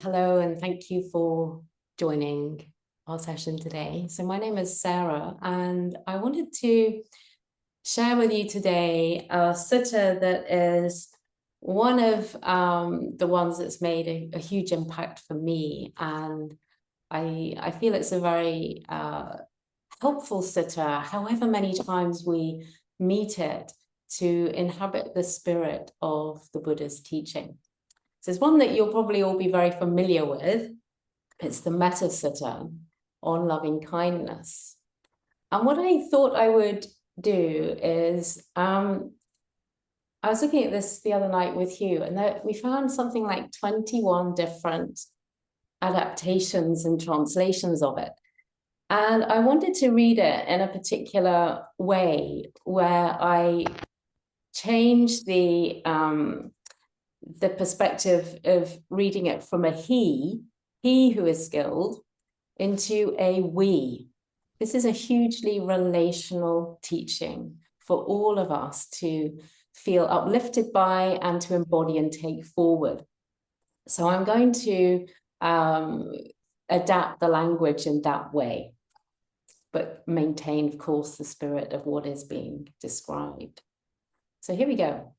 Hello, and thank you for joining our session today. So my name is Sarah, and I wanted to share with you today a sutta that is one of the ones that's made a huge impact for me. And I feel it's a very helpful sutta, however many times we meet it, to inhabit the spirit of the Buddha's teaching. So it's one that you'll probably all be very familiar with. It's the Metta Sutta on loving kindness. And what I thought I would do is, I was looking at this the other night with you, and we found something like 21 different adaptations and translations of it. And I wanted to read it in a particular way where I changed the perspective of reading it from a he who is skilled, into a we. This is a hugely relational teaching for all of us to feel uplifted by and to embody and take forward. So I'm going to adapt the language in that way, but maintain, of course, the spirit of what is being described. So here we go.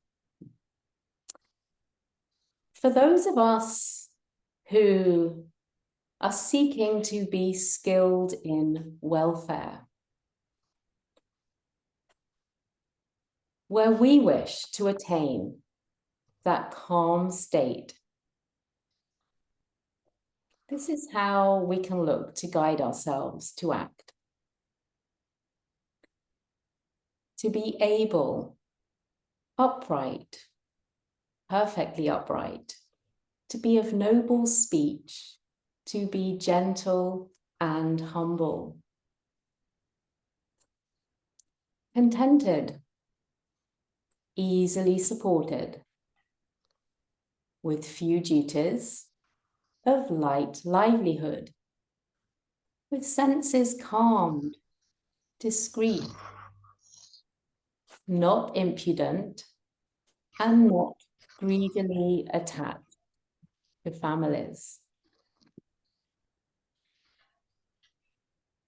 For those of us who are seeking to be skilled in welfare, where we wish to attain that calm state, this is how we can look to guide ourselves to act. To be able, upright, perfectly upright, to be of noble speech, to be gentle and humble, contented, easily supported, with few duties, of light livelihood, with senses calmed, discreet, not impudent, and not greedily attached to families.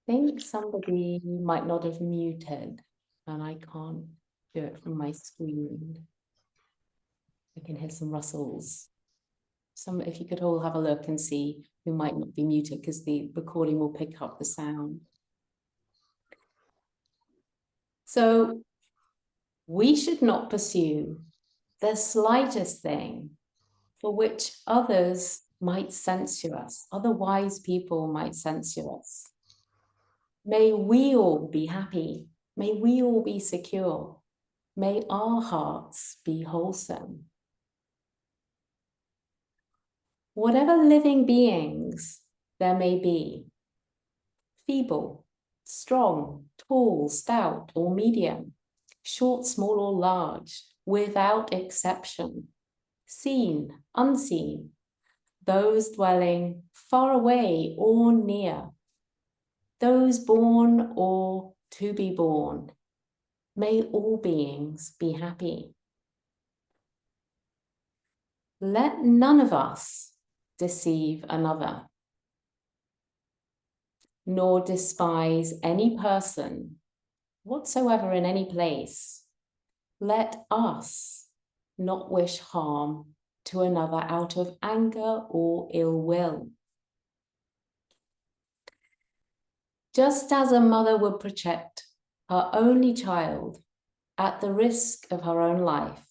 I think somebody might not have muted, and I can't do it from my screen. I can hear some rustles. If you could all have a look and see who might not be muted, because the recording will pick up the sound. So we should not pursue the slightest thing for which others might censure us, other wise people might censure us. May we all be happy. May we all be secure. May our hearts be wholesome. Whatever living beings there may be, feeble, strong, tall, stout, or medium, short, small, or large, without exception, seen, unseen, those dwelling far away or near, those born or to be born, may all beings be happy. Let none of us deceive another, nor despise any person whatsoever in any place. Let us not wish harm to another out of anger or ill will. Just as a mother would protect her only child at the risk of her own life,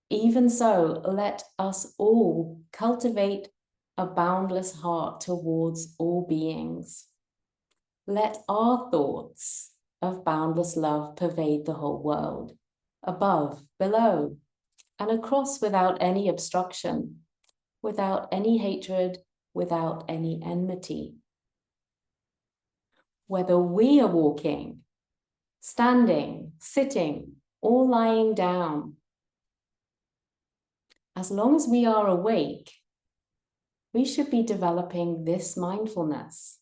even so, let us all cultivate a boundless heart towards all beings. Let our thoughts of boundless love pervade the whole world, above, below, and across without any obstruction, without any hatred, without any enmity. Whether we are walking, standing, sitting, or lying down, as long as we are awake, we should be developing this mindfulness.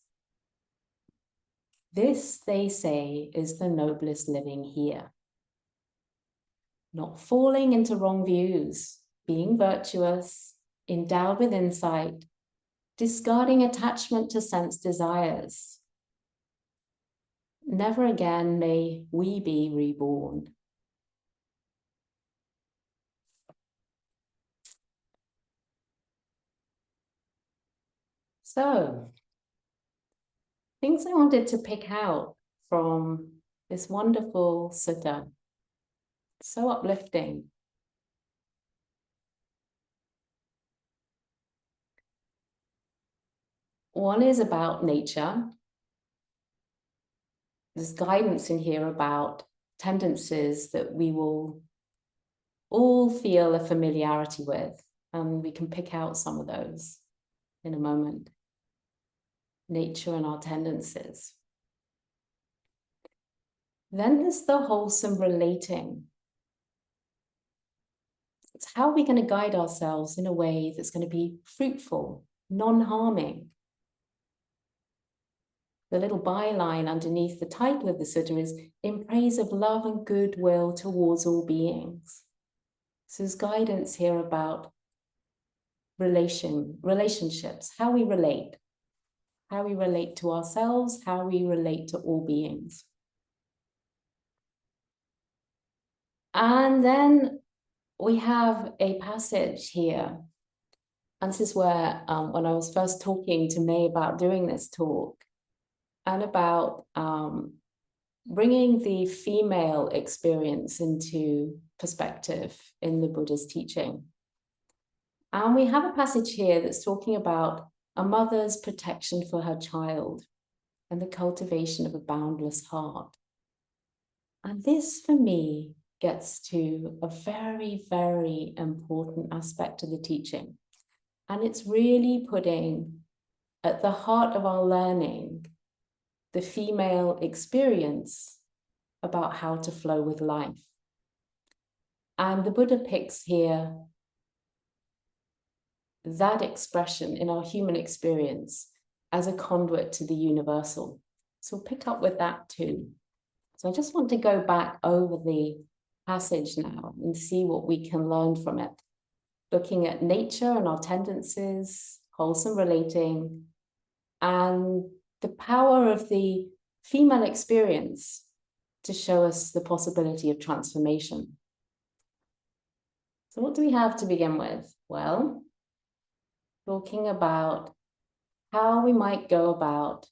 This, they say, is the noblest living here. Not falling into wrong views, being virtuous, endowed with insight, discarding attachment to sense desires. Never again may we be reborn. So, things I wanted to pick out from this wonderful sutta, so uplifting. One is about nature. There's guidance in here about tendencies that we will all feel a familiarity with, and we can pick out some of those in a moment. Nature and our tendencies. Then there's the wholesome relating. It's how we're going to guide ourselves in a way that's going to be fruitful, non-harming. The little byline underneath the title of the sutta is in praise of love and goodwill towards all beings. So there's guidance here about relationships, how we relate to ourselves, how we relate to all beings. And then we have a passage here. And this is where, when I was first talking to May about doing this talk, and about bringing the female experience into perspective in the Buddha's teaching. And we have a passage here that's talking about a mother's protection for her child and the cultivation of a boundless heart. And this, for me, gets to a very, very important aspect of the teaching. And it's really putting at the heart of our learning the female experience about how to flow with life. And the Buddha picks here that expression in our human experience as a conduit to the universal. So we'll pick up with that too. So I just want to go back over the passage now and see what we can learn from it. Looking at nature and our tendencies, wholesome relating, and the power of the female experience to show us the possibility of transformation. So what do we have to begin with? Well, talking about how we might go about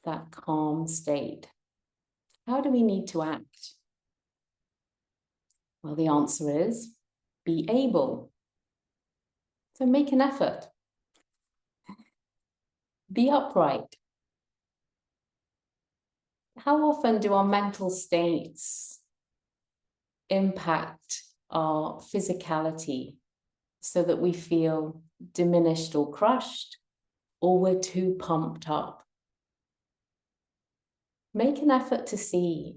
that calm state. How do we need to act? Well, the answer is be able. So make an effort. Be upright. How often do our mental states impact our physicality so that we feel diminished or crushed, or we're too pumped up? Make an effort to see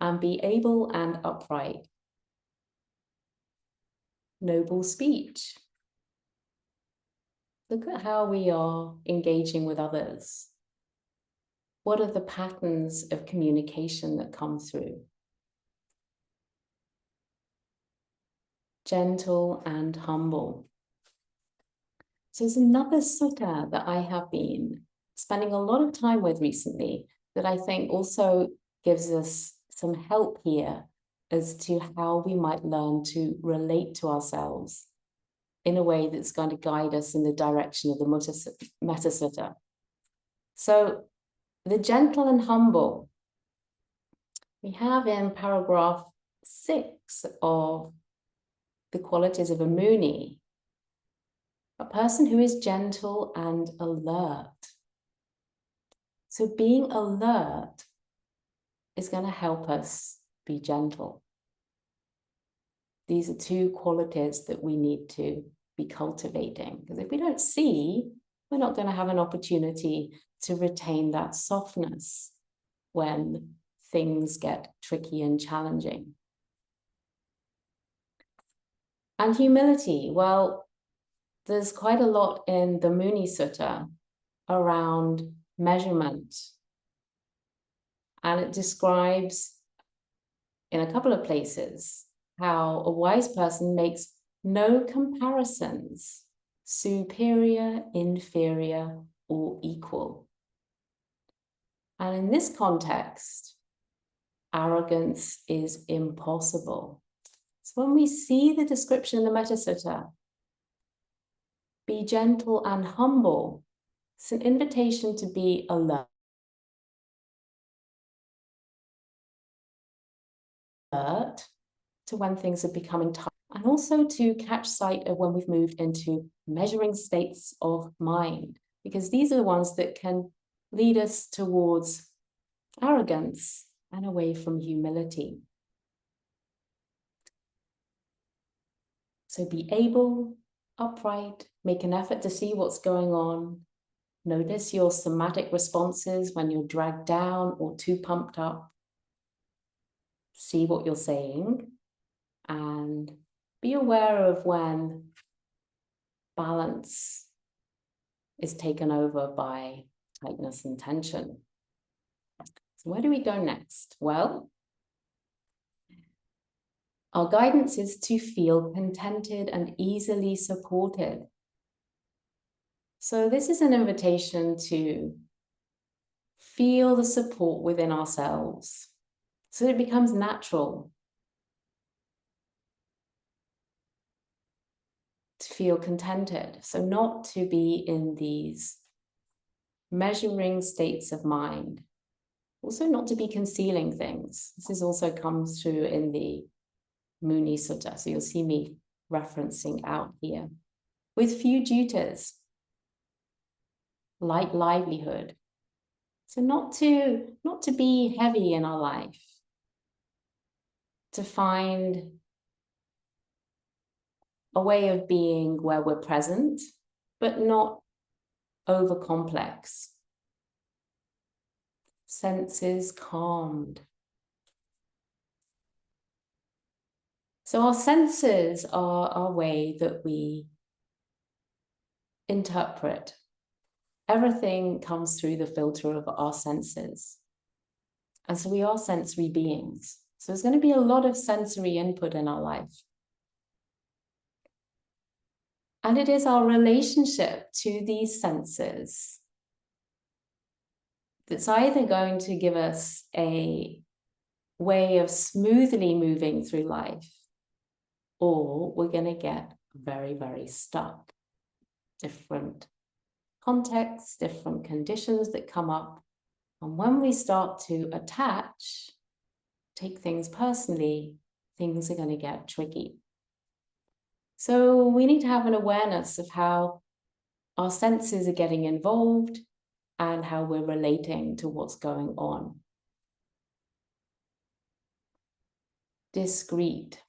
and be able and upright. Noble speech. Look at how we are engaging with others. What are the patterns of communication that come through? Gentle and humble. So there's another sutta that I have been spending a lot of time with recently that I think also gives us some help here as to how we might learn to relate to ourselves in a way that's going to guide us in the direction of the Metta Sutta. So the gentle and humble, we have in paragraph 6 of the qualities of a Muni, a person who is gentle and alert. So being alert is going to help us be gentle. These are two qualities that we need to be cultivating, because if we don't see, we're not going to have an opportunity to retain that softness when things get tricky and challenging. And humility, well, there's quite a lot in the Muni Sutta around measurement. And it describes in a couple of places how a wise person makes No comparisons, superior, inferior, or equal. And in this context, arrogance is impossible. So when we see the description in the Metta Sutta, be gentle and humble, it's an invitation to be alert to when things are becoming tough, and also to catch sight of when we've moved into measuring states of mind, because these are the ones that can lead us towards arrogance and away from humility. So be able, upright, make an effort to see what's going on. Notice your somatic responses when you're dragged down or too pumped up. See what you're saying and be aware of when balance is taken over by tightness and tension. So where do we go next? Well, our guidance is to feel contented and easily supported. So this is an invitation to feel the support within ourselves so it becomes natural to feel contented. So not to be in these measuring states of mind. Also not to be concealing things. This also comes through in the Muni Sutta. So you'll see me referencing out here. With few duties, light livelihood. So not to be heavy in our life. To find a way of being where we're present, but not over complex. Senses calmed. So our senses are our way that we interpret. Everything comes through the filter of our senses. And so we are sensory beings. So there's going to be a lot of sensory input in our life. And it is our relationship to these senses that's either going to give us a way of smoothly moving through life, or we're going to get very, very stuck. Different contexts, different conditions that come up. And when we start to attach, take things personally, things are going to get tricky. So we need to have an awareness of how our senses are getting involved and how we're relating to what's going on. Discreet.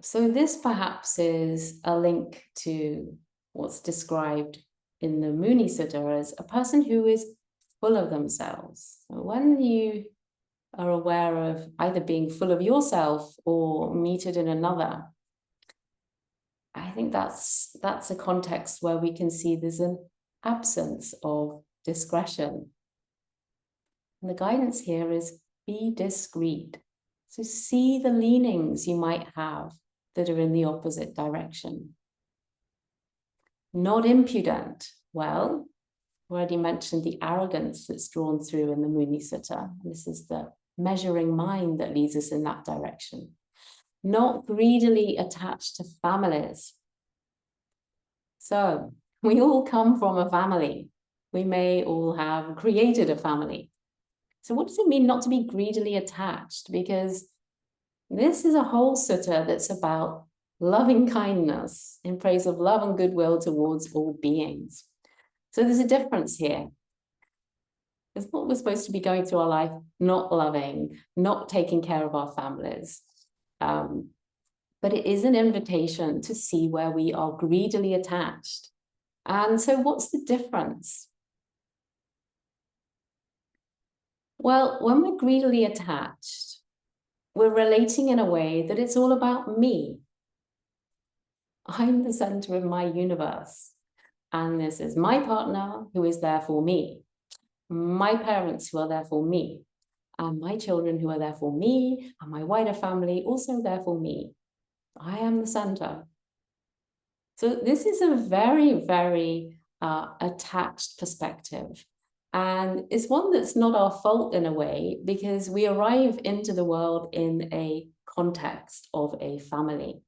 So this perhaps is a link to what's described in the Muni Sutta as a person who is full of themselves. So when you are aware of either being full of yourself or metered in another, I think that's a context where we can see there's an absence of discretion. And the guidance here is be discreet. So see the leanings you might have that are in the opposite direction. Not impudent. Well, I already mentioned the arrogance that's drawn through in the Muni Sutta. This is the measuring mind that leads us in that direction. Not greedily attached to families. So we all come from a family. We may all have created a family. So what does it mean not to be greedily attached? Because this is a whole sutta that's about loving kindness in praise of love and goodwill towards all beings. So there's a difference here. It's not we're supposed to be going through our life not loving, not taking care of our families. But it is an invitation to see where we are greedily attached. And so what's the difference? Well, when we're greedily attached, we're relating in a way that it's all about me. I'm the center of my universe. And this is my partner who is there for me. My parents who are there for me. and my children who are there for me, and my wider family also there for me. I am the center. So this is a very, very attached perspective. And it's one that's not our fault in a way, because we arrive into the world in a context of a family.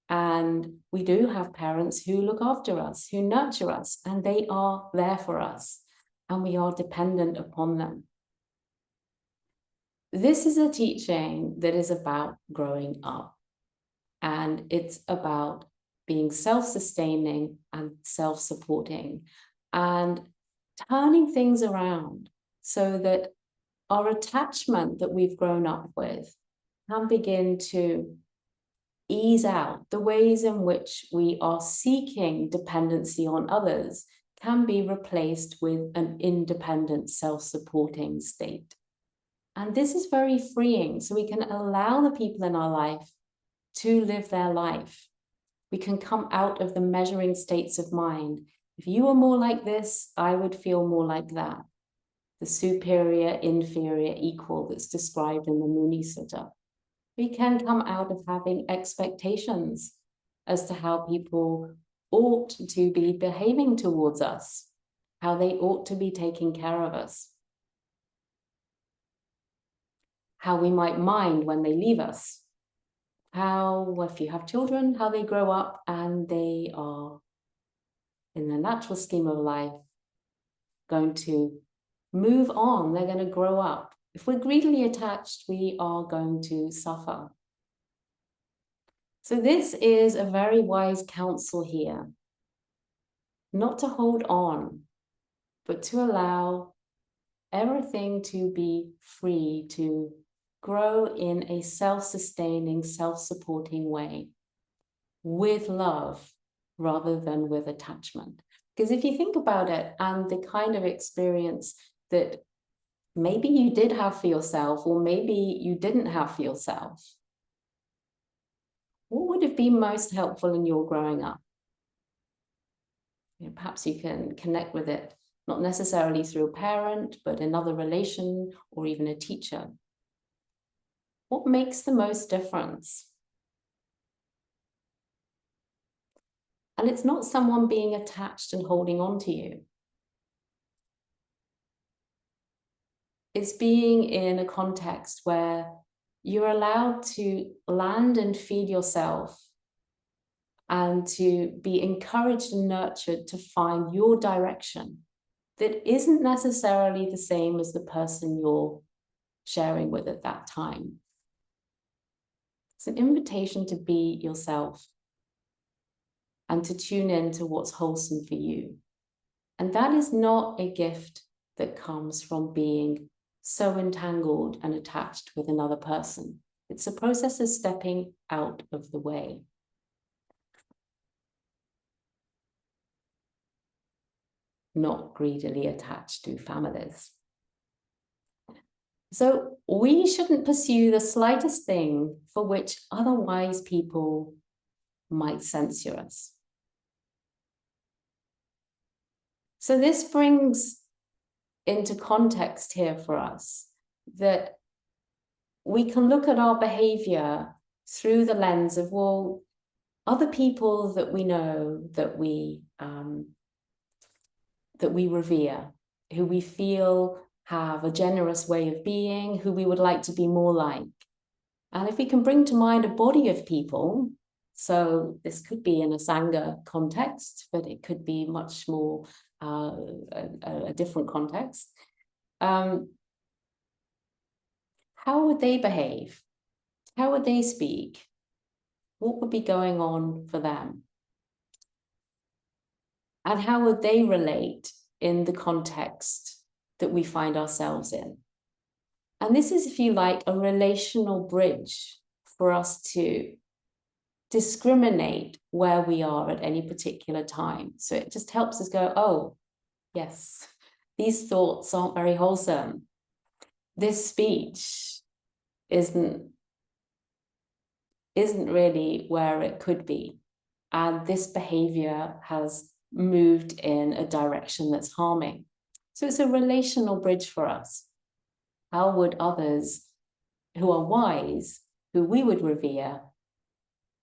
And we do have parents who look after us, who nurture us, and they are there for us, and we are dependent upon them. This is a teaching that is about growing up, and it's about being self-sustaining and self-supporting and turning things around so that our attachment that we've grown up with can begin to ease out. The ways in which we are seeking dependency on others can be replaced with an independent, self-supporting state. And this is very freeing, so we can allow the people in our life to live their life. We can come out of the measuring states of mind. If you were more like this, I would feel more like that. The superior, inferior, equal that's described in the Muni Sutta. We can come out of having expectations as to how people ought to be behaving towards us, how they ought to be taking care of us, how we might mind when they leave us, how, if you have children, how they grow up and they are, in the natural scheme of life, going to move on, they're going to grow up. If we're greedily attached, we are going to suffer. So this is a very wise counsel here, not to hold on, but to allow everything to be free, to grow in a self-sustaining, self-supporting way with love rather than with attachment. Because if you think about it, and the kind of experience that maybe you did have for yourself, or maybe you didn't have for yourself, what would have been most helpful in your growing up? You know, perhaps you can connect with it, not necessarily through a parent, but another relation or even a teacher. What makes the most difference? And it's not someone being attached and holding on to you. It's being in a context where you're allowed to land and feed yourself and to be encouraged and nurtured to find your direction that isn't necessarily the same as the person you're sharing with at that time. It's an invitation to be yourself and to tune in to what's wholesome for you. And that is not a gift that comes from being so entangled and attached with another person. It's a process of stepping out of the way. Not greedily attached to families. So we shouldn't pursue the slightest thing for which otherwise people might censure us. So this brings into context here for us that we can look at our behavior through the lens of, well, other people that we know, that we revere, who we feel have a generous way of being, who we would like to be more like. And if we can bring to mind a body of people, so this could be in a Sangha context, but it could be much more a different context. How would they behave? How would they speak? What would be going on for them? And how would they relate in the context that we find ourselves in? And this is, if you like, a relational bridge for us to discriminate where we are at any particular time. So it just helps us go, oh, yes, these thoughts aren't very wholesome. This speech isn't really where it could be. And this behavior has moved in a direction that's harming. So it's a relational bridge for us. How would others who are wise, who we would revere,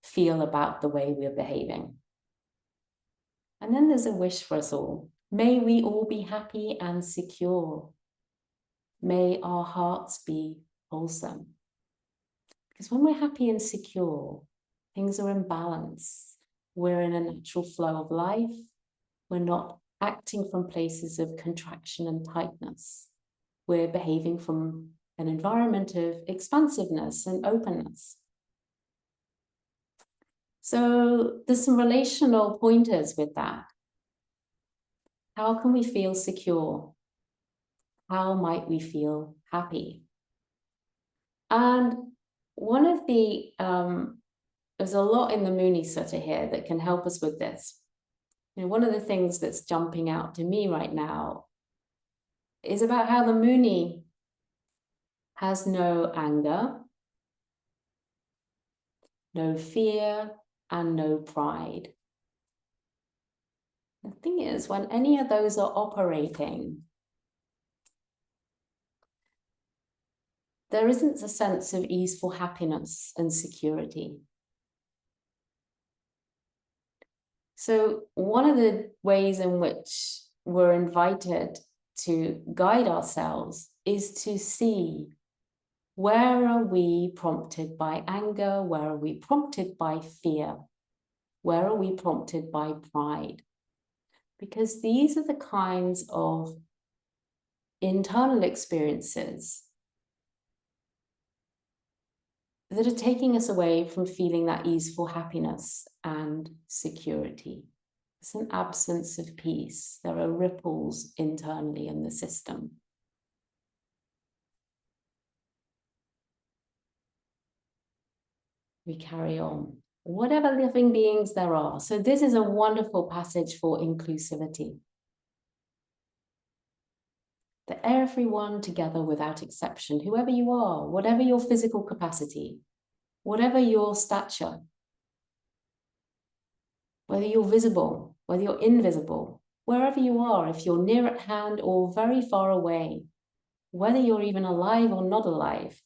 feel about the way we're behaving? And then there's a wish for us all. May we all be happy and secure. May our hearts be wholesome. Because when we're happy and secure, things are in balance. We're in a natural flow of life. We're not acting from places of contraction and tightness. We're behaving from an environment of expansiveness and openness. So there's some relational pointers with that. How can we feel secure? How might we feel happy? And one of the, there's a lot in the Muni Sutta here that can help us with this. You know, one of the things that's jumping out to me right now is about how the Muni has no anger, no fear, and no pride. The thing is, when any of those are operating, there isn't a sense of easeful happiness and security. So one of the ways in which we're invited to guide ourselves is to see, where are we prompted by anger? Where are we prompted by fear? Where are we prompted by pride? Because these are the kinds of internal experiences that are taking us away from feeling that easeful happiness and security. It's an absence of peace. There are ripples internally in the system. We carry on. Whatever living beings there are. So this is a wonderful passage for inclusivity. That everyone together without exception, whoever you are, whatever your physical capacity, whatever your stature, whether you're visible, whether you're invisible, wherever you are, if you're near at hand or very far away, whether you're even alive or not alive,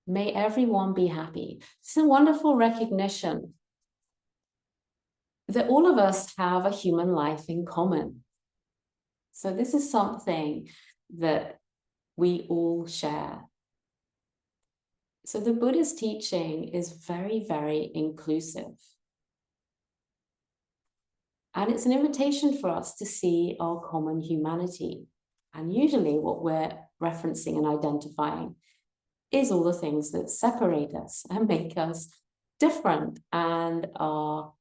may everyone be happy. It's a wonderful recognition that all of us have a human life in common. So this is something that we all share. So the Buddha's teaching is very, very inclusive. And it's an invitation for us to see our common humanity. And usually what we're referencing and identifying is all the things that separate us and make us different and are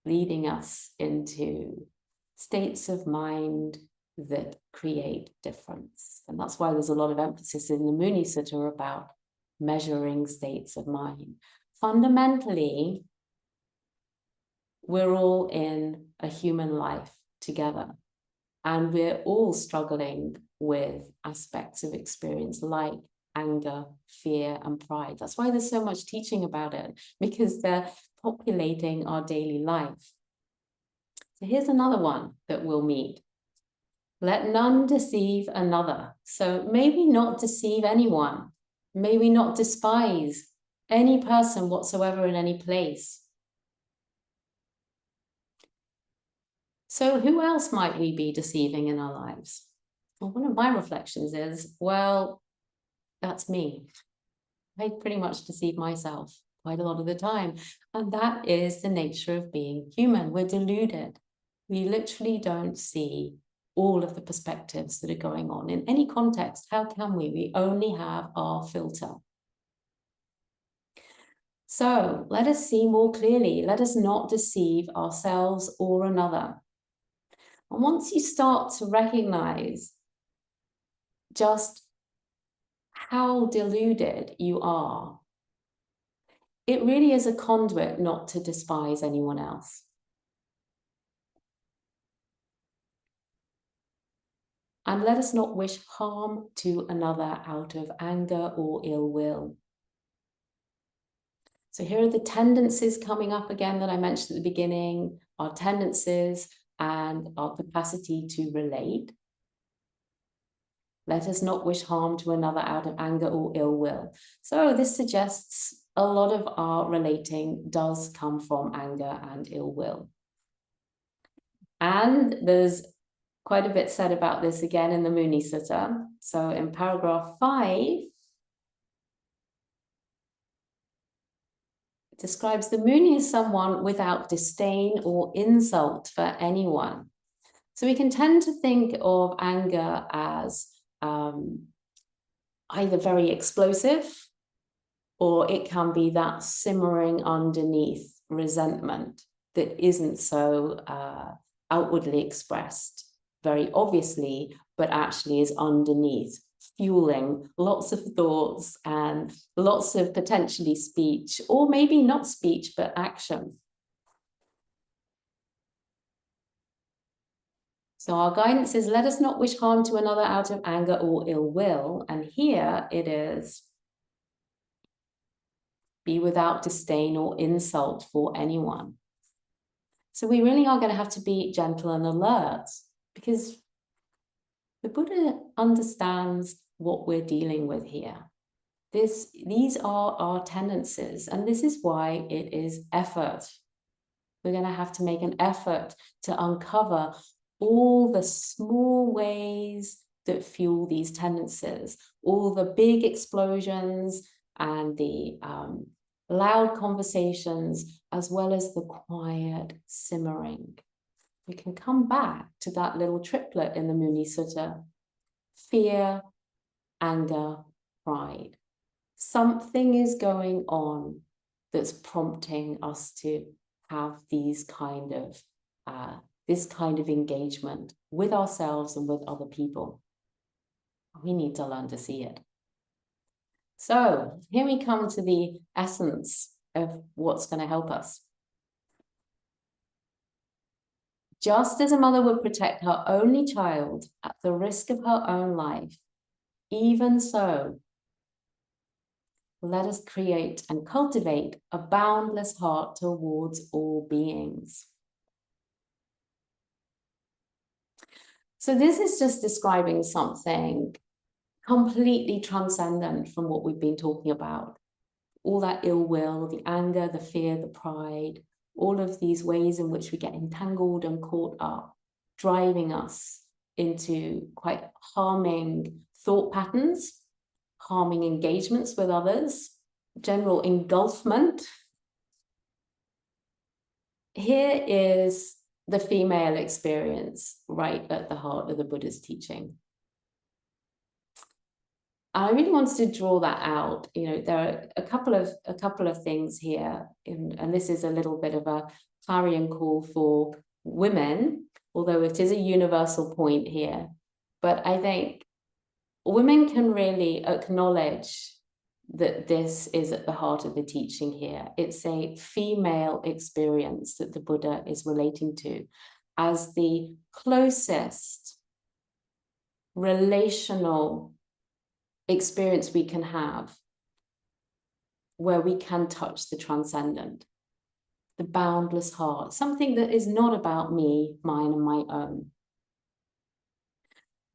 leading us into states of mind that create difference. And that's why there's a lot of emphasis in the Muni Sutta about measuring states of mind. Fundamentally, we're all in a human life together, and we're all struggling with aspects of experience like anger, fear, and pride. That's why there's so much teaching about it, because they're populating our daily life. So here's another one that we'll meet. Let none deceive another. So may we not deceive anyone. May we not despise any person whatsoever in any place. So who else might we be deceiving in our lives? Well, one of my reflections is, well, that's me. I pretty much deceive myself quite a lot of the time. And that is the nature of being human. We're deluded. We literally don't see all of the perspectives that are going on in any context. How can we? We only have our filter. So let us see more clearly. Let us not deceive ourselves or another. And once you start to recognize just how deluded you are, it really is a conduit not to despise anyone else. And let us not wish harm to another out of anger or ill will. So here are the tendencies coming up again that I mentioned at the beginning, our tendencies and our capacity to relate. Let us not wish harm to another out of anger or ill will. So this suggests a lot of our relating does come from anger and ill will. And there's quite a bit said about this again in the Muni Sutta. So in paragraph 5, it describes the Muni as someone without disdain or insult for anyone. So we can tend to think of anger as either very explosive, or it can be that simmering underneath resentment that isn't so outwardly expressed very obviously, but actually is underneath, fueling lots of thoughts and lots of potentially speech, or maybe not speech, but action. So our guidance is, let us not wish harm to another out of anger or ill will. And here it is, be without disdain or insult for anyone. So we really are going to have to be gentle and alert, because the Buddha understands what we're dealing with here. These are our tendencies, and this is why it is effort. We're going to have to make an effort to uncover all the small ways that fuel these tendencies, all the big explosions and the loud conversations, as well as the quiet simmering. We can come back to that little triplet in the Muni Sutta: fear, anger, pride. Something is going on that's prompting us to have these this kind of engagement with ourselves and with other people. We need to learn to see it. So here we come to the essence of what's going to help us. Just as a mother would protect her only child at the risk of her own life, even so, let us create and cultivate a boundless heart towards all beings. So this is just describing something completely transcendent from what we've been talking about. All that ill will, the anger, the fear, the pride, all of these ways in which we get entangled and caught up, driving us into quite harming thought patterns, harming engagements with others, general engulfment. Here is the female experience right at the heart of the Buddha's teaching. I really wanted to draw that out. You know, there are a couple of things here, and this is a little bit of a clarion call for women, although it is a universal point here. But I think women can really acknowledge that this is at the heart of the teaching here. It's a female experience that the Buddha is relating to as the closest relational experience we can have, where we can touch the transcendent, the boundless heart, something that is not about me, mine, and my own.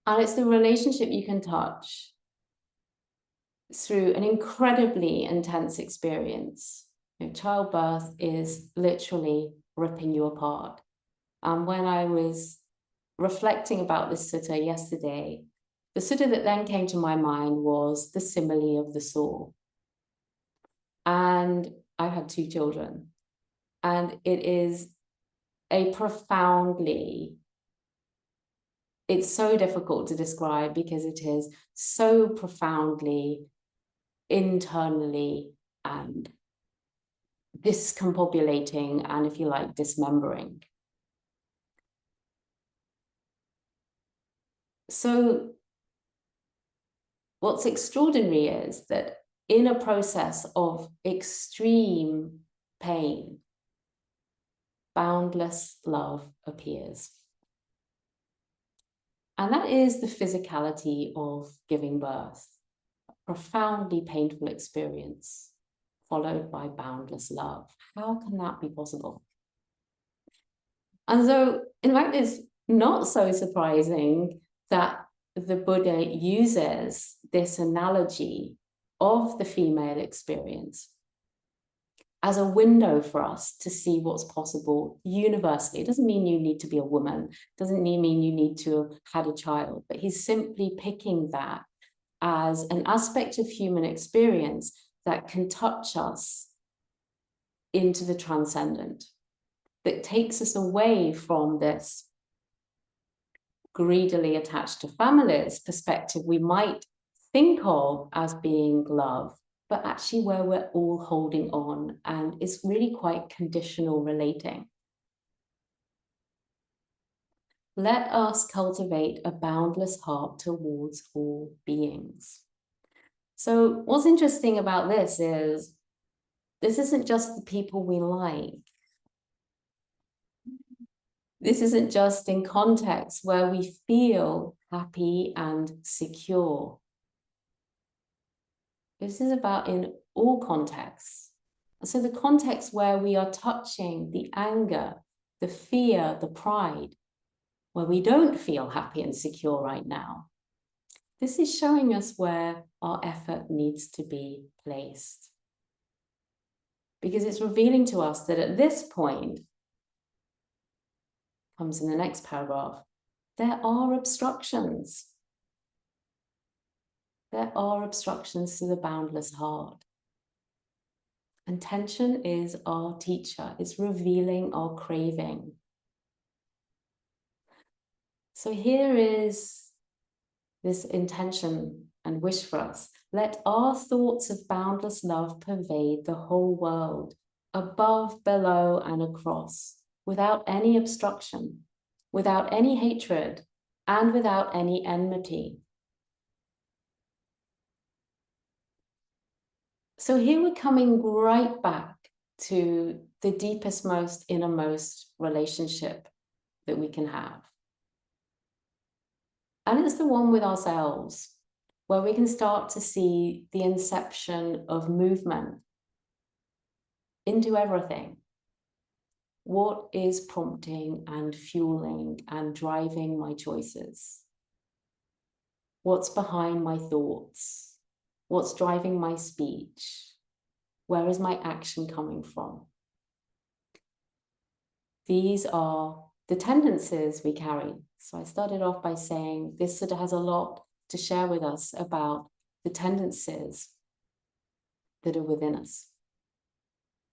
And it's the relationship you can touch through an incredibly intense experience. You know, childbirth is literally ripping you apart. And when I was reflecting about this sutta yesterday, the sutta that then came to my mind was the simile of the saw. And I've had 2 children. And it is a profoundly, it's so difficult to describe because it is so profoundly internally and discombobulating and, if you like, dismembering. So what's extraordinary is that in a process of extreme pain, boundless love appears. And that is the physicality of giving birth, a profoundly painful experience, followed by boundless love. How can that be possible? And so, in fact, it's not so surprising that the Buddha uses this analogy of the female experience as a window for us to see what's possible universally. It doesn't mean you need to be a woman, doesn't mean you need to have had a child, but he's simply picking that as an aspect of human experience that can touch us into the transcendent, that takes us away from this greedily attached to families perspective we might think of as being love, but actually where we're all holding on, and it's really quite conditional relating. Let us cultivate a boundless heart towards all beings. So what's interesting about this isn't just the people we like. This isn't just in contexts where we feel happy and secure. This is about in all contexts. So the context where we are touching the anger, the fear, the pride, where we don't feel happy and secure right now, this is showing us where our effort needs to be placed. Because it's revealing to us that at this point, comes in the next paragraph, there are obstructions. There are obstructions to the boundless heart. And tension is our teacher. It's revealing our craving. So here is this intention and wish for us. Let our thoughts of boundless love pervade the whole world, above, below, and across, without any obstruction, without any hatred, and without any enmity. So here we're coming right back to the deepest, most innermost relationship that we can have. And it's the one with ourselves, where we can start to see the inception of movement into everything. What is prompting and fueling and driving my choices? What's behind my thoughts? What's driving my speech? Where is my action coming from? These are the tendencies we carry. So I started off by saying this sort of has a lot to share with us about the tendencies that are within us.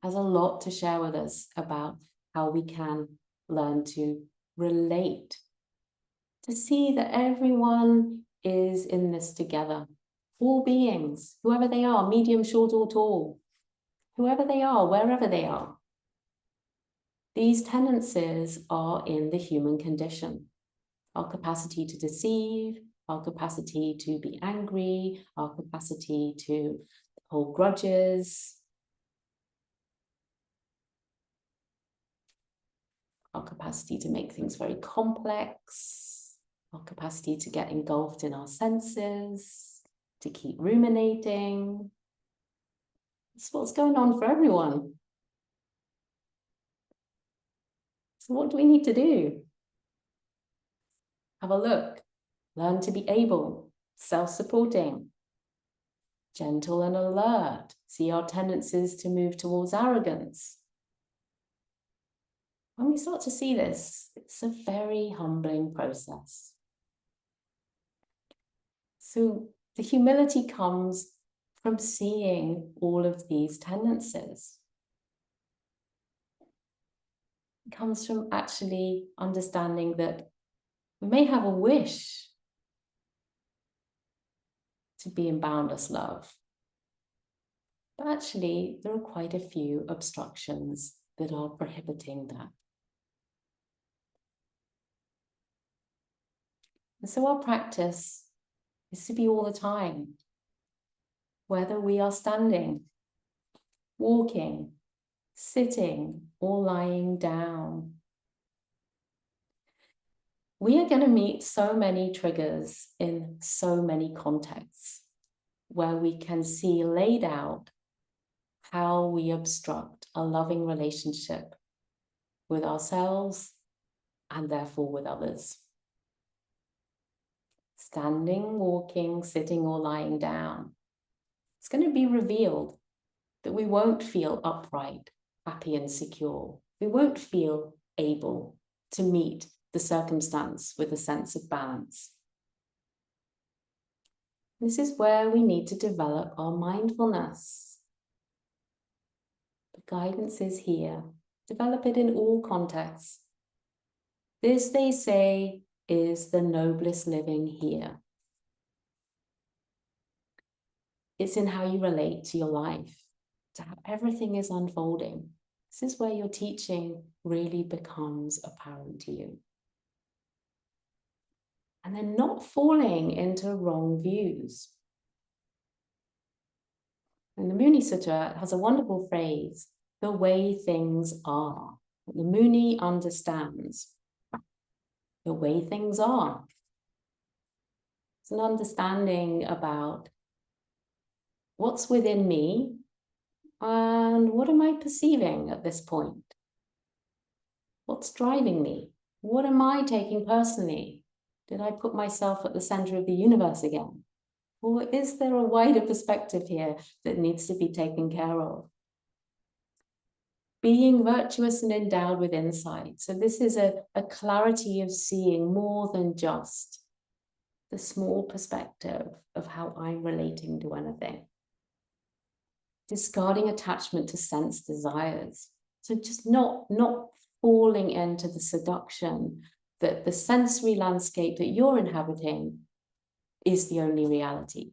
Has a lot to share with us about how we can learn to relate, to see that everyone is in this together. All beings, whoever they are, medium, short or tall, whoever they are, wherever they are. These tendencies are in the human condition. Our capacity to deceive, our capacity to be angry, our capacity to hold grudges, our capacity to make things very complex, our capacity to get engulfed in our senses, to keep ruminating. That's what's going on for everyone. So what do we need to do? Have a look. Learn to be able, self-supporting, gentle and alert. See our tendencies to move towards arrogance. When we start to see this, it's a very humbling process. So the humility comes from seeing all of these tendencies. It comes from actually understanding that we may have a wish to be in boundless love, but actually there are quite a few obstructions that are prohibiting that. And so our practice is to be all the time, whether we are standing, walking, sitting, or lying down. We are going to meet so many triggers in so many contexts where we can see laid out how we obstruct a loving relationship with ourselves and therefore with others. standing, walking, sitting, or lying down, it's going to be revealed that we won't feel upright, happy, and secure. We won't feel able to meet the circumstance with a sense of balance. This is where we need to develop our mindfulness. The guidance is here. Develop it in all contexts. This, they say, is the noblest living here. It's in how you relate to your life, to how everything is unfolding. This is where your teaching really becomes apparent to you. And then not falling into wrong views. And the Muni Sutta has a wonderful phrase, the way things are. The Muni understands the way things are. It's an understanding about what's within me and what am I perceiving at this point? What's driving me? What am I taking personally? Did I put myself at the center of the universe again? Or is there a wider perspective here that needs to be taken care of? Being virtuous and endowed with insight. So this is a clarity of seeing more than just the small perspective of how I'm relating to anything. Discarding attachment to sense desires. So just not falling into the seduction that the sensory landscape that you're inhabiting is the only reality.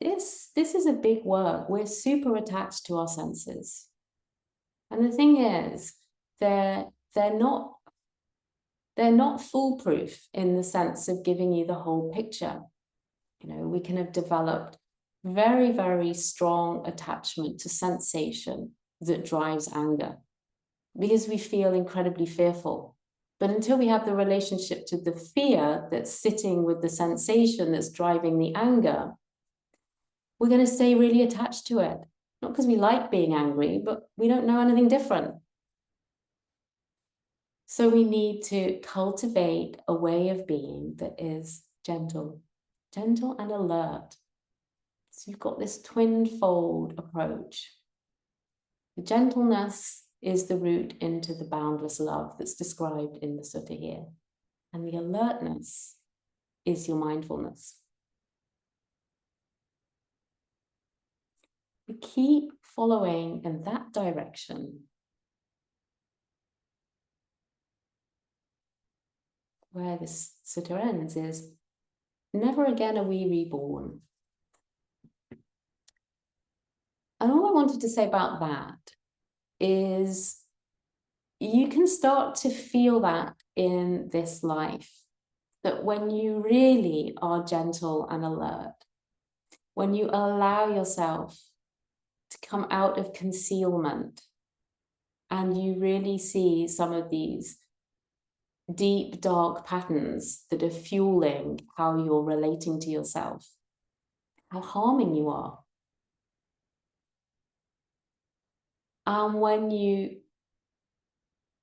This is a big work. We're super attached to our senses. And the thing is, they're not foolproof in the sense of giving you the whole picture. You know, we can have developed very, very strong attachment to sensation that drives anger because we feel incredibly fearful. But until we have the relationship to the fear that's sitting with the sensation that's driving the anger, we're going to stay really attached to it. Not because we like being angry, but we don't know anything different. So we need to cultivate a way of being that is gentle and alert. So you've got this twin-fold approach. The gentleness is the route into the boundless love that's described in the sutta here. And the alertness is your mindfulness. We keep following in that direction. Where this sutta ends is, never again are we reborn. And all I wanted to say about that is you can start to feel that in this life, that when you really are gentle and alert, when you allow yourself to come out of concealment and you really see some of these deep, dark patterns that are fueling how you're relating to yourself, how harming you are. And when you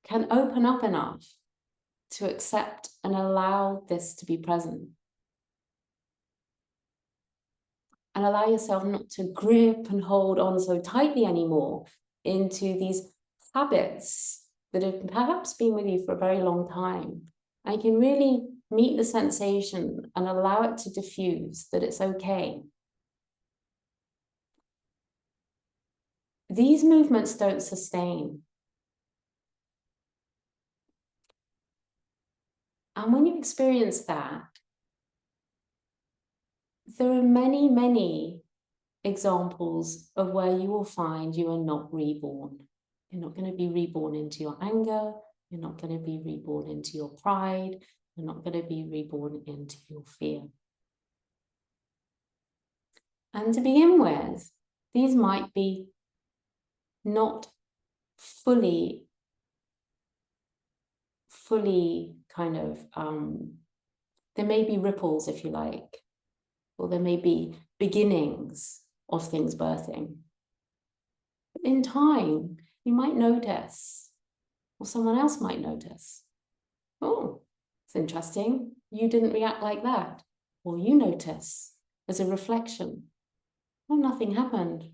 can open up enough to accept and allow this to be present, and allow yourself not to grip and hold on so tightly anymore into these habits that have perhaps been with you for a very long time, and you can really meet the sensation and allow it to diffuse, that it's okay. These movements don't sustain. And when you experience that, there are many, many examples of where you will find you are not reborn. You're not going to be reborn into your anger. You're not going to be reborn into your pride. You're not going to be reborn into your fear. And to begin with, these might be not fully kind of, there may be ripples, if you like, or there may be beginnings of things birthing. In time, you might notice, or someone else might notice, oh, interesting. You didn't react like that. Or you notice as a reflection, well, nothing happened.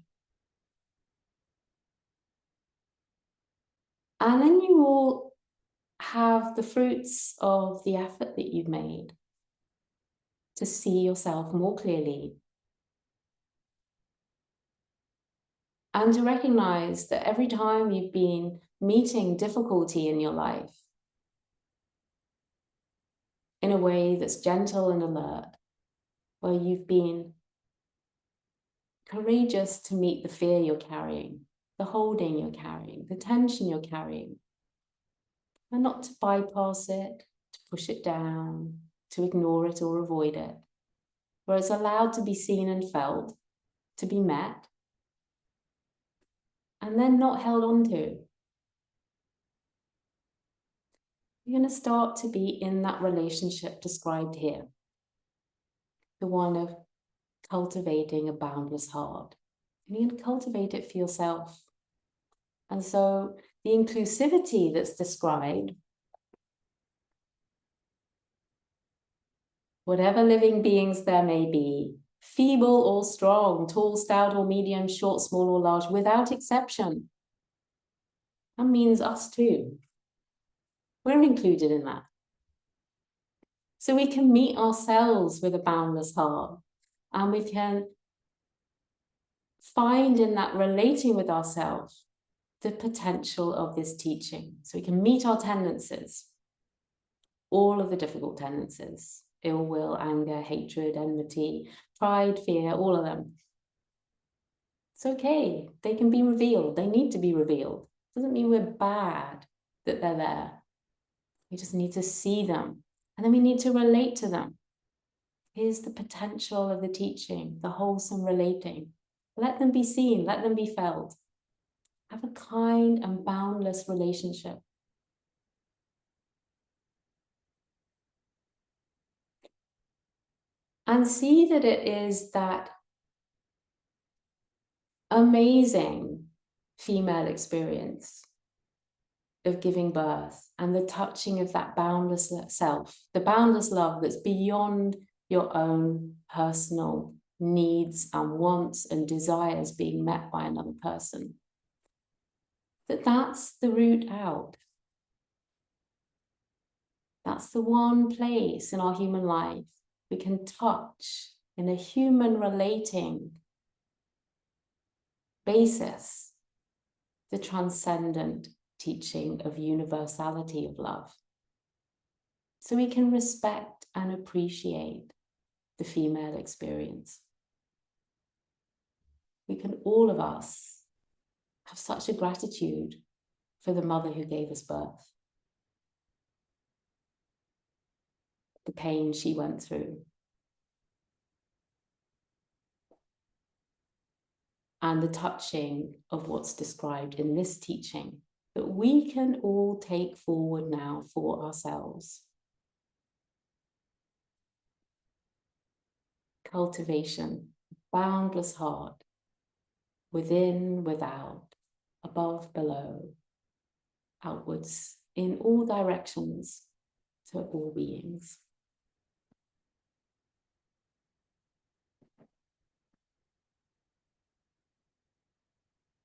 And then you will have the fruits of the effort that you've made to see yourself more clearly. And to recognize that every time you've been meeting difficulty in your life in a way that's gentle and alert, where you've been courageous to meet the fear you're carrying, the holding you're carrying, the tension you're carrying, and not to bypass it, to push it down, to ignore it or avoid it, where it's allowed to be seen and felt, to be met, and then not held on to. You're going to start to be in that relationship described here, the one of cultivating a boundless heart. And you're going to cultivate it for yourself. And so the inclusivity that's described, whatever living beings there may be, feeble or strong, tall, stout or medium, short, small or large, without exception, that means us too. We're included in that. So we can meet ourselves with a boundless heart, and we can find in that relating with ourselves the potential of this teaching. So we can meet our tendencies, all of the difficult tendencies, ill will, anger, hatred, enmity, pride, fear, all of them. It's okay. They can be revealed. They need to be revealed. Doesn't mean we're bad that they're there. We just need to see them. And then we need to relate to them. Here's the potential of the teaching, the wholesome relating. Let them be seen. Let them be felt. Have a kind and boundless relationship. And see that it is that amazing female experience of giving birth and the touching of that boundless self, the boundless love that's beyond your own personal needs and wants and desires being met by another person. That's the route out. That's the one place in our human life we can touch in a human relating basis the transcendent teaching of universality of love. So we can respect and appreciate the female experience. We can, all of us, have such a gratitude for the mother who gave us birth. The pain she went through. And the touching of what's described in this teaching that we can all take forward now for ourselves. Cultivation, boundless heart, within, without, above, below, outwards, in all directions, to all beings.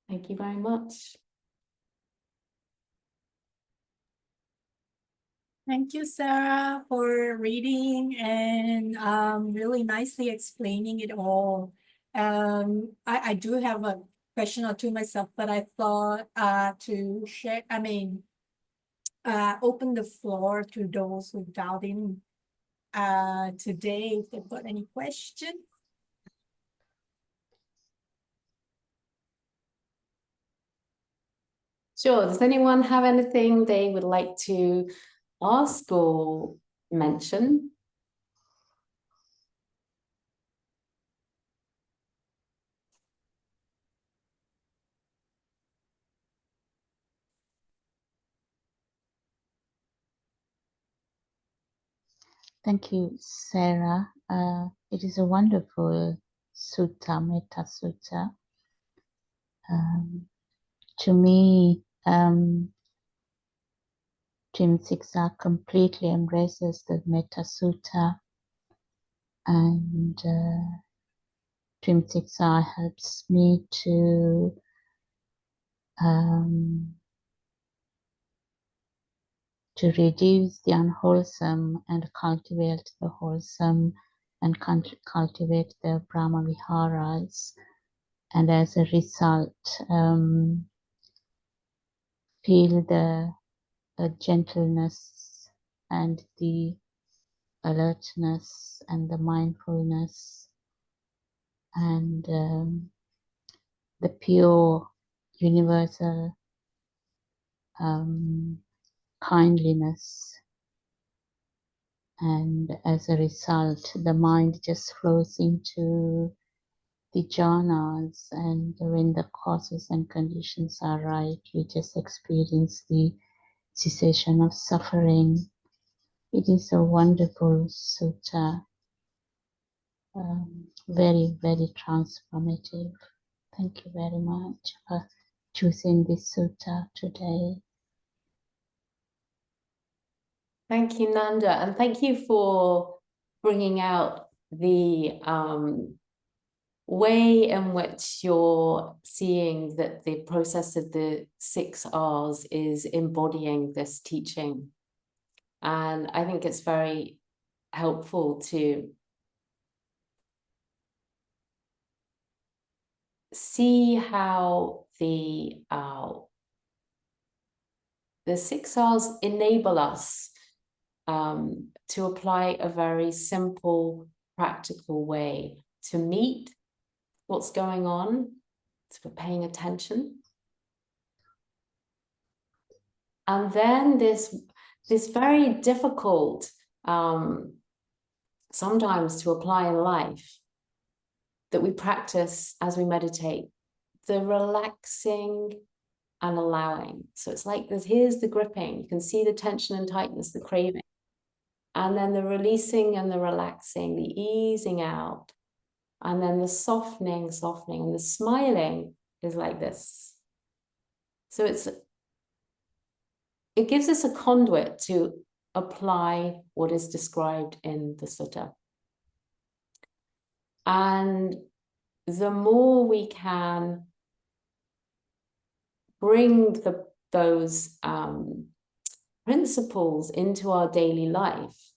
Thank you very much. Thank you, Sarah, for reading and really nicely explaining it all. I do have a question or two myself, but I thought to share, open the floor to those who dialed in today, if they've got any questions. Sure, does anyone have anything they would like to ask or mention? Thank you, Sarah. It is a wonderful sutta, Metta Sutta. To me, to Trimsiksa completely embraces the Metta Sutta, and Trimsiksa helps me to reduce the unwholesome and cultivate the wholesome, and cultivate the Brahma Viharas, and as a result feel the gentleness and the alertness and the mindfulness and the pure universal kindliness, and as a result the mind just flows into the jhanas, and when the causes and conditions are right, we just experience the cessation of suffering. It is a wonderful sutta, very, very transformative. Thank you very much for choosing this sutta today. Thank you, Nanda, and thank you for bringing out the way in which you're seeing that the process of the 6 R's is embodying this teaching. And I think it's very helpful to see how the 6 R's enable us to apply a very simple, practical way to meet what's going on, so we're paying attention. And then this very difficult, sometimes to apply in life, that we practice as we meditate, the relaxing and allowing. So it's like this, here's the gripping, you can see the tension and tightness, the craving. And then the releasing and the relaxing, the easing out. And then the softening, and the smiling is like this. So it gives us a conduit to apply what is described in the sutta. And the more we can bring those principles into our daily life,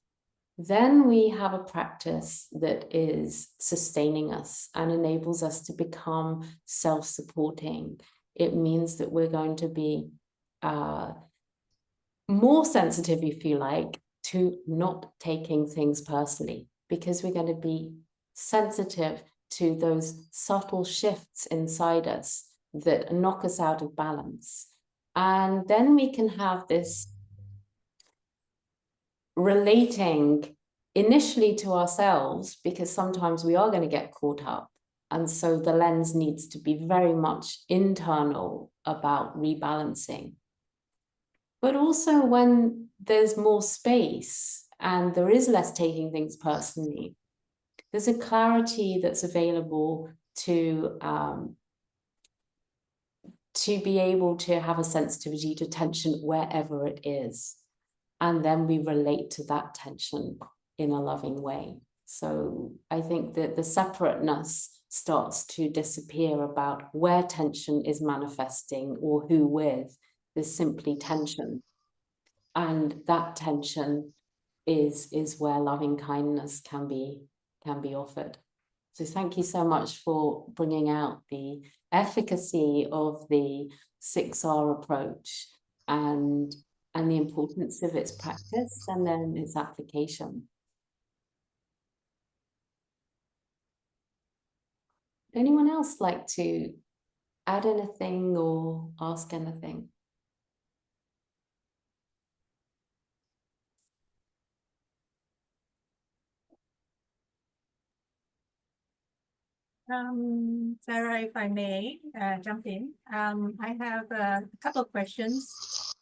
then we have a practice that is sustaining us and enables us to become self-supporting. It means that we're going to be more sensitive, if you like, to not taking things personally, because we're going to be sensitive to those subtle shifts inside us that knock us out of balance. And then we can have this relating initially to ourselves, because sometimes we are going to get caught up. And so the lens needs to be very much internal about rebalancing. But also when there's more space and there is less taking things personally, there's a clarity that's available to be able to have a sensitivity to tension wherever it is. And then we relate to that tension in a loving way. So I think that the separateness starts to disappear about where tension is manifesting or who with. There's simply tension. And that tension is where loving kindness can be offered. So thank you so much for bringing out the efficacy of the 6R approach and the importance of its practice and then its application. Anyone else like to add anything or ask anything? Sarah, if I may jump in, I have a couple of questions.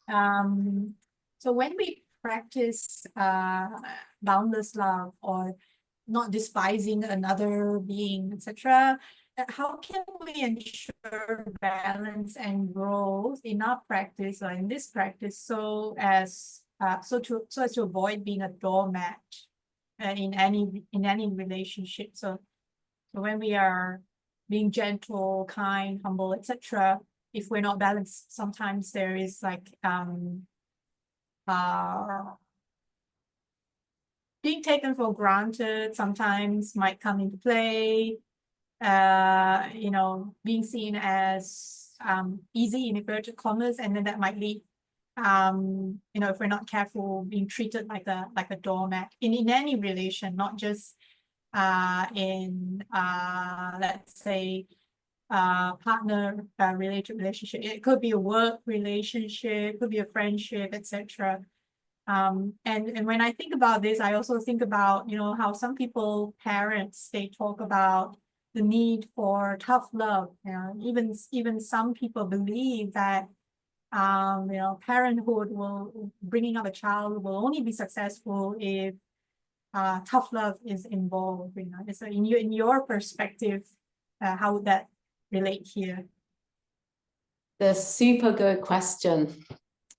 So when we practice boundless love or not despising another being, etc., how can we ensure balance and growth in our practice or in this practice so as so as to avoid being a doormat in any relationship. So when we are being gentle, kind, humble, etc., if we're not balanced, sometimes there is like being taken for granted sometimes might come into play. Being seen as easy in inverted commas, and then that might lead, if we're not careful, being treated like a doormat in any relation, not just in let's say partner related relationship. It could be a work relationship, could be a friendship, etc. And when I think about this, I also think about, how some people, parents, they talk about the need for tough love. Even some people believe that parenthood bringing up a child will only be successful if tough love is involved. So in your perspective, how would that relate here? The super good question,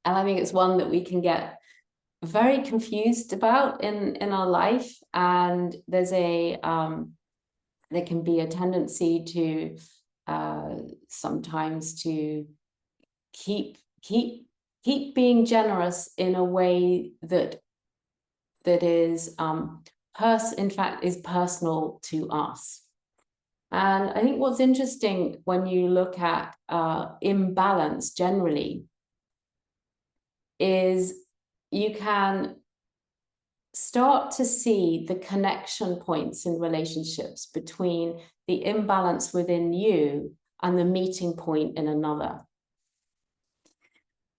and I think it's one that we can get very confused about in our life, and there's there can be a tendency to sometimes to keep being generous in a way that is in fact is personal to us. And I think what's interesting when you look at imbalance generally is you can start to see the connection points in relationships between the imbalance within you and the meeting point in another.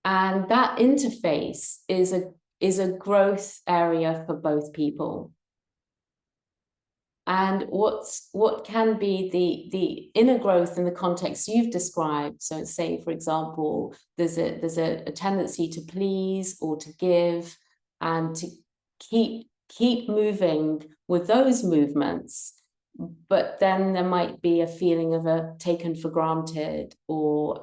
And that interface is a growth area for both people. And what can be the inner growth in the context you've described. So say, for example, there's a tendency to please or to give, and to keep moving with those movements, but then there might be a feeling of a taken for granted, or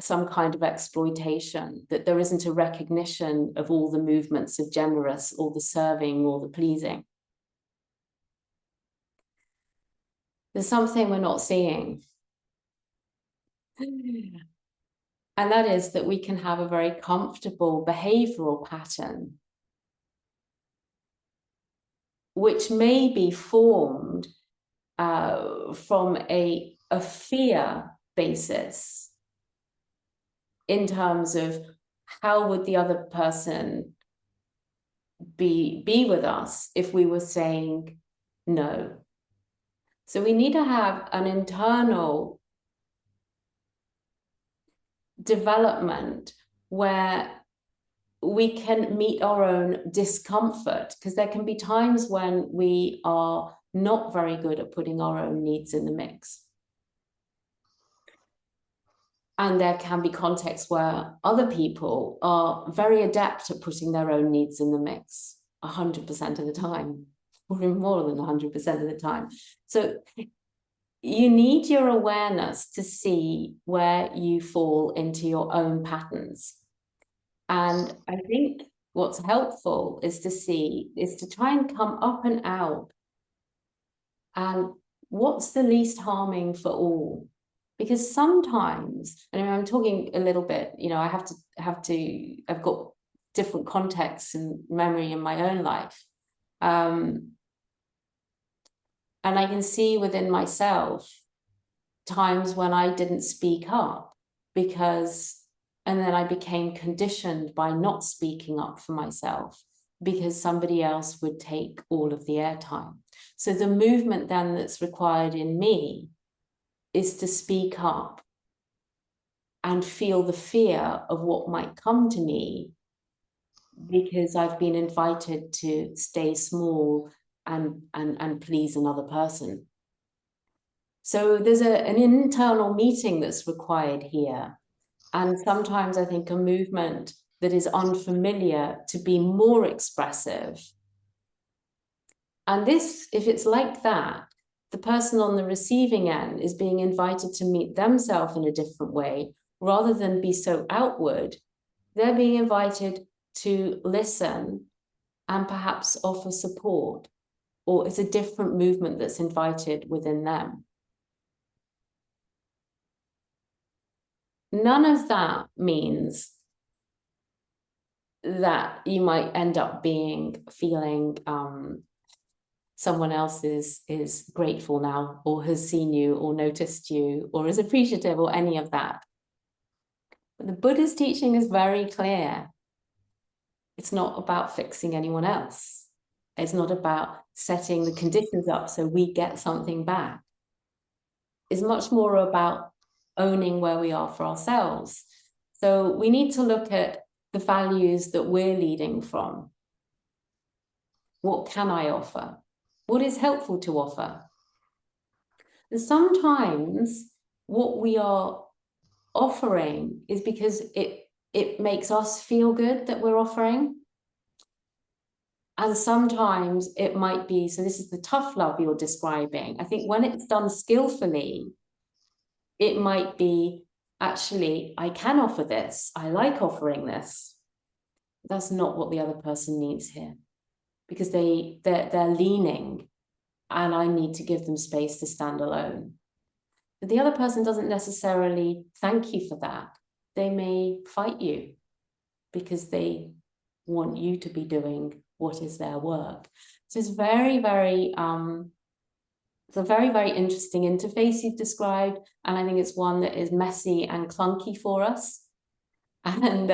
some kind of exploitation, that there isn't a recognition of all the movements of generous, or the serving, or the pleasing. There's something we're not seeing. And that is that we can have a very comfortable behavioral pattern, which may be formed from a fear basis, in terms of how would the other person be with us if we were saying no. So we need to have an internal development where we can meet our own discomfort, because there can be times when we are not very good at putting our own needs in the mix. And there can be contexts where other people are very adept at putting their own needs in the mix 100% of the time, or even more than 100% of the time. So you need your awareness to see where you fall into your own patterns. And I think what's helpful is to try and come up and out. And what's the least harming for all? Because sometimes, and I'm talking a little bit, I've got different contexts and memory in my own life. And I can see within myself times when I didn't speak up and then I became conditioned by not speaking up for myself because somebody else would take all of the airtime. So the movement then that's required in me is to speak up and feel the fear of what might come to me, because I've been invited to stay small and please another person. So there's an internal meeting that's required here. And sometimes I think a movement that is unfamiliar to be more expressive. And this, if it's like that, the person on the receiving end is being invited to meet themselves in a different way, rather than be so outward. They're being invited to listen and perhaps offer support, or it's a different movement that's invited within them. None of that means that you might end up feeling someone else is grateful now, or has seen you, or noticed you, or is appreciative, or any of that. But the Buddha's teaching is very clear. It's not about fixing anyone else. It's not about setting the conditions up so we get something back. It's much more about owning where we are for ourselves. So we need to look at the values that we're leading from. What can I offer? What is helpful to offer? And sometimes what we are offering is because it makes us feel good that we're offering. And sometimes it might be, so this is the tough love you're describing. I think when it's done skillfully, it might be, actually, I can offer this. I like offering this. That's not what the other person needs here, because they're leaning and I need to give them space to stand alone. But the other person doesn't necessarily thank you for that. They may fight you because they want you to be doing what is their work. So it's very, very, it's a very, very interesting interface you've described. And I think it's one that is messy and clunky for us. And,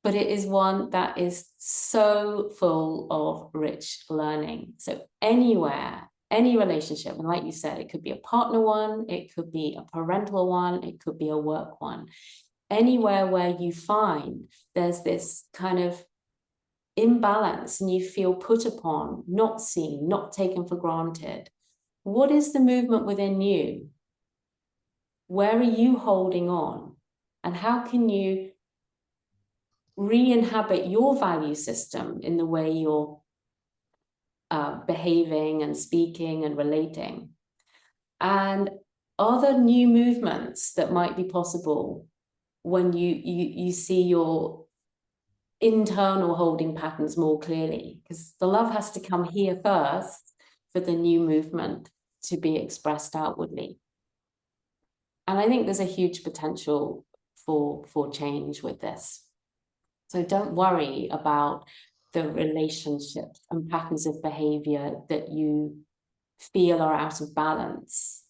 but it is one that is so full of rich learning. So anywhere, any relationship, and like you said, it could be a partner one, it could be a parental one, it could be a work one. Anywhere where you find there's this kind of imbalance and you feel put upon, not seen, not taken for granted, what is the movement within you? Where are you holding on? And how can you re-inhabit your value system in the way you're behaving and speaking and relating? And are there new movements that might be possible when you see your internal holding patterns more clearly? Because the love has to come here first for the new movement to be expressed outwardly. And I think there's a huge potential for change with this. So don't worry about the relationships and patterns of behavior that you feel are out of balance.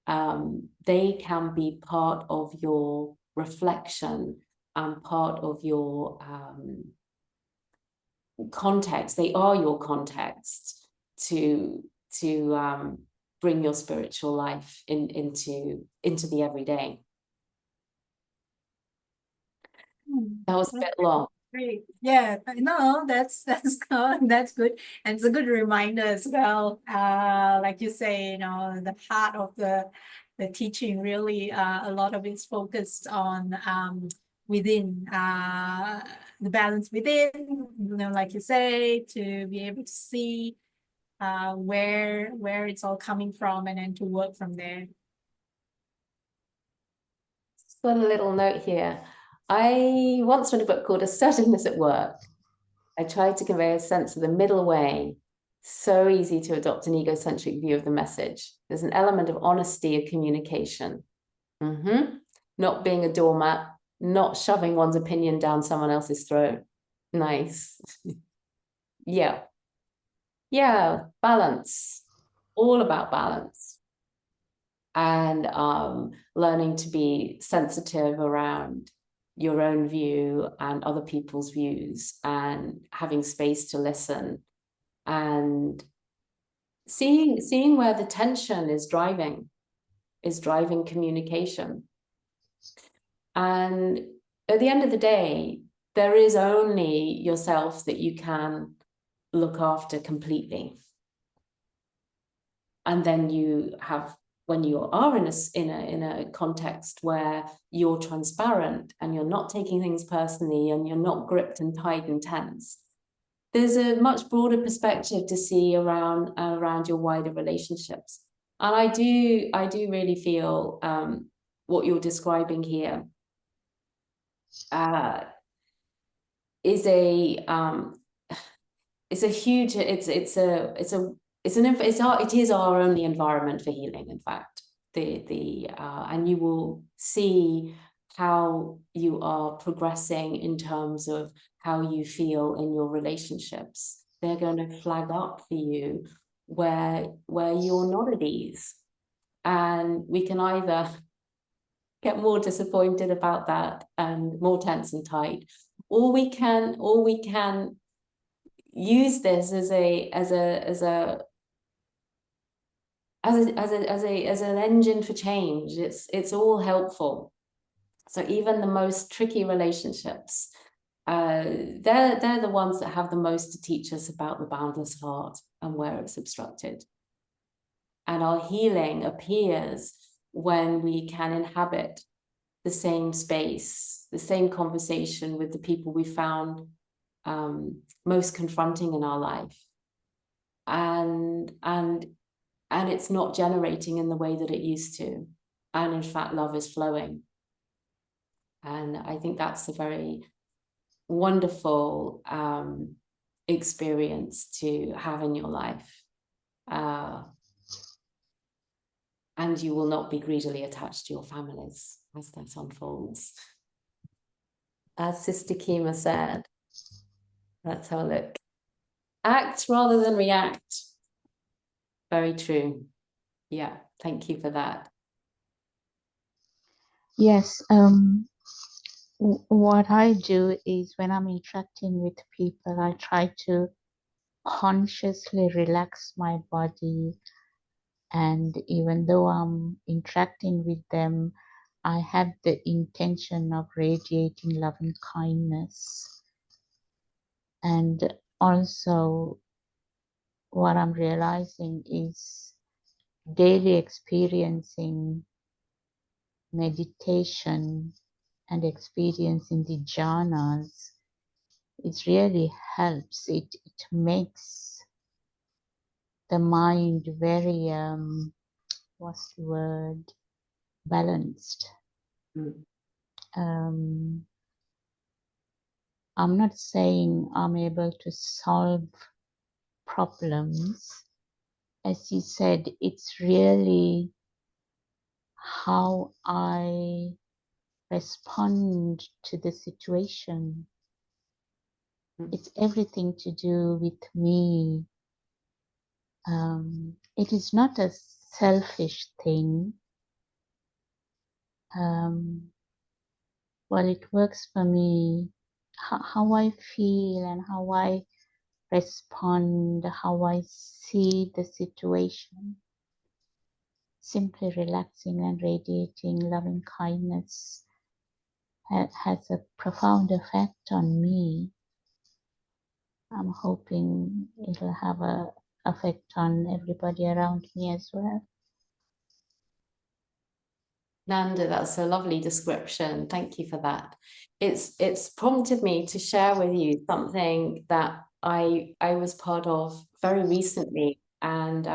They can be part of your reflection and part of your context. They are your context to bring your spiritual life into the everyday. That was a bit long. Great. Yeah, no, that's good. That's good. And it's a good reminder as well. Like you say, the heart of the teaching really, a lot of it's focused on within, the balance within, like you say, to be able to see where it's all coming from, and then to work from there. Just got a little note here. I once read a book called Assertiveness at Work. I tried to convey a sense of the middle way. So easy to adopt an egocentric view of the message. There's an element of honesty of communication. Not being a doormat, not shoving one's opinion down someone else's throat. Nice. Yeah, balance. All about balance. And learning to be sensitive around your own view and other people's views, and having space to listen, and seeing where the tension is driving communication. And at the end of the day, there is only yourself that you can look after completely. And then you have, when you are in a context where you're transparent and you're not taking things personally and you're not gripped and tied and tense, there's a much broader perspective to see around your wider relationships. And I do really feel what you're describing here is a huge, it is our only environment for healing, in fact. And you will see how you are progressing in terms of how you feel in your relationships. They're going to flag up for you where you're not at ease. And we can either get more disappointed about that and more tense and tight, or we can use this as an engine for change. It's all helpful. So even the most tricky relationships, they're the ones that have the most to teach us about the boundless heart and where it's obstructed. And our healing appears when we can inhabit the same space, the same conversation with the people we found most confronting in our life. And it's not generating in the way that it used to. And in fact, love is flowing. And I think that's a very wonderful experience to have in your life. And you will not be greedily attached to your families as that unfolds. As Sister Kima said, let's have a look. Act rather than react. Very true. Yeah, thank you for that. Yes, what I do is when I'm interacting with people, I try to consciously relax my body. And even though I'm interacting with them, I have the intention of radiating loving kindness. And also, what I'm realizing is daily experiencing meditation and experiencing the jhanas, it really helps. It makes the mind very, what's the word, balanced. I'm not saying I'm able to solve problems. As you said, it's really how I respond to the situation. It's everything to do with me. It is not a selfish thing. Well, it works for me. How I feel and how I respond, how I see the situation. Simply relaxing and radiating loving kindness has a profound effect on me. I'm hoping it'll have an effect on everybody around me as well. Nanda, that's a lovely description. Thank you for that. It's prompted me to share with you something that I was part of very recently, and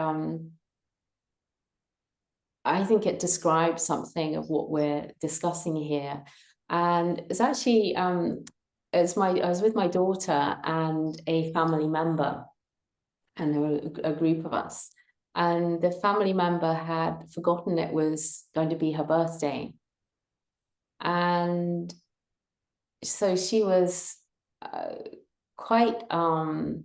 I think it describes something of what we're discussing here. And it's actually I was with my daughter and a family member, and there were a group of us. And the family member had forgotten it was going to be her birthday. And so she was quite, sort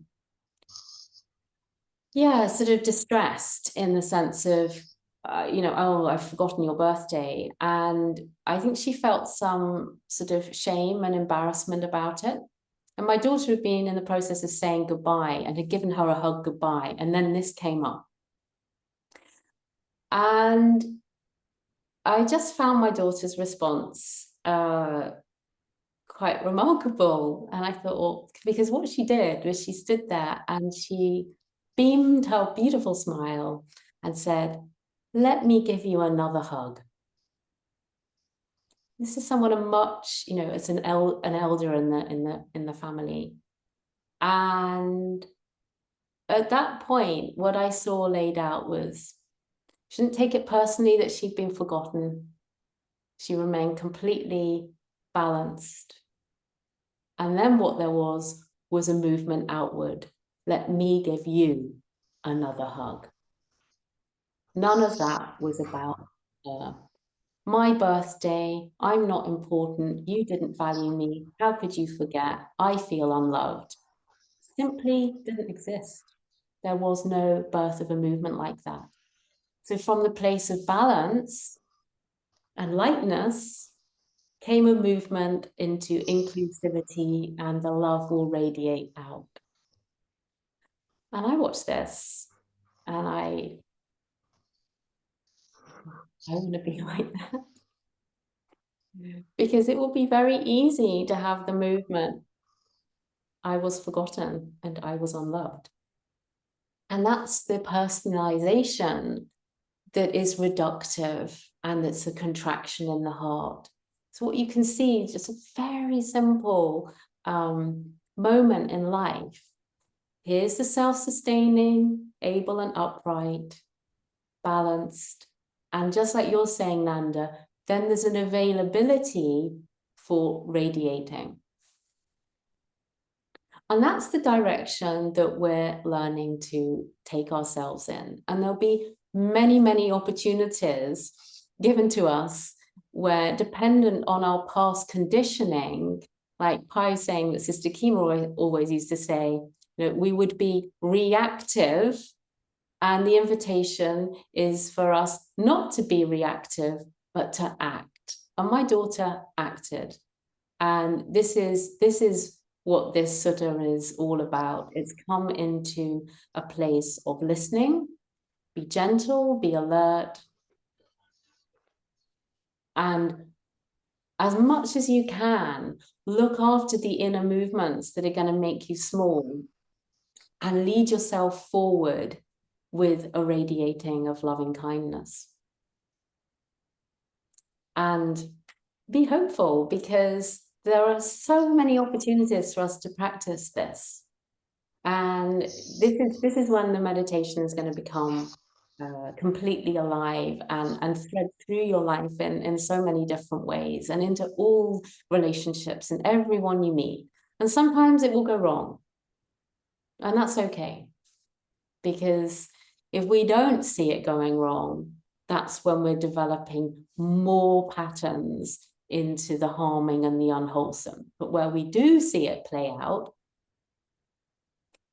of distressed in the sense of, oh, I've forgotten your birthday. And I think she felt some sort of shame and embarrassment about it. And my daughter had been in the process of saying goodbye and had given her a hug goodbye. And then this came up. And I just found my daughter's response quite remarkable. And I thought, well, because what she did was she stood there and she beamed her beautiful smile and said, "Let me give you another hug." This is someone it's an elder in the family. And at that point, what I saw laid out was, she didn't take it personally that she'd been forgotten. She remained completely balanced And then what there was a movement outward. Let me give you another hug. None of that was about her. My birthday, I'm not important, you didn't value me, how could you forget, I feel unloved. Simply didn't exist. There was no birth of a movement like that. So from the place of balance and lightness came a movement into inclusivity, and the love will radiate out. And I watched this and I want to be like that. Because it will be very easy to have the movement, I was forgotten and I was unloved. And that's the personalization that is reductive and that's a contraction in the heart. So what you can see is just a very simple moment in life. Here's the self-sustaining, able and upright, balanced. And just like you're saying, Nanda, then there's an availability for radiating. And that's the direction that we're learning to take ourselves in. And there'll be many, many opportunities given to us where, dependent on our past conditioning, like Pai was saying that Sister Kima always used to say, that we would be reactive. And the invitation is for us not to be reactive, but to act. And my daughter acted. And this is what this sutta is all about. It's come into a place of listening, be gentle, be alert, and as much as you can, look after the inner movements that are going to make you small, and lead yourself forward with a radiating of loving kindness. And be hopeful, because there are so many opportunities for us to practice this. And this is when the meditation is going to become completely alive and thread through your life in so many different ways, and into all relationships and everyone you meet. And sometimes it will go wrong. And that's okay. Because if we don't see it going wrong, that's when we're developing more patterns into the harming and the unwholesome. But where we do see it play out,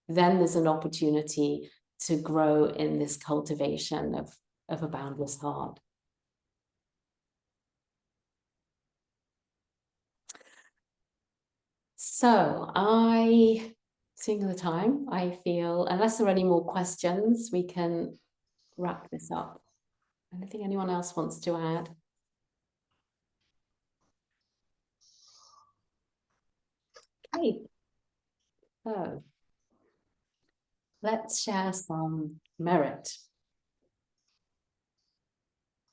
then there's an opportunity to grow in this cultivation of a boundless heart. So seeing the time, I feel, unless there are any more questions, we can wrap this up. Anything anyone else wants to add? Okay. So let's share some merit.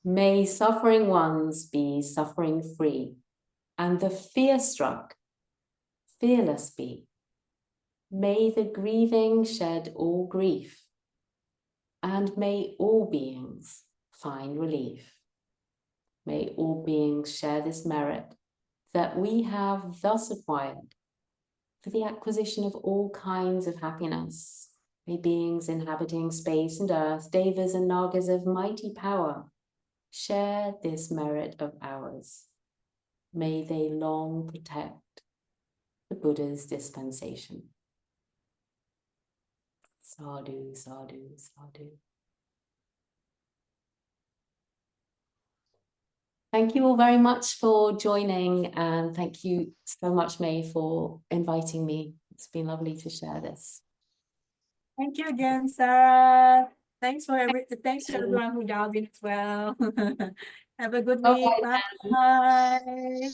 May suffering ones be suffering free, and the fear-struck fearless be. May the grieving shed all grief, and may all beings find relief. May all beings share this merit that we have thus acquired for the acquisition of all kinds of happiness. May beings inhabiting space and earth, devas and nagas of mighty power, share this merit of ours. May they long protect the Buddha's dispensation. Sadhu, sadhu, sadhu. Thank you all very much for joining, and thank you so much, May, for inviting me. It's been lovely to share this. Thank you again, Sarah. Thanks to everyone who dialed in as well. Have a good week. Bye.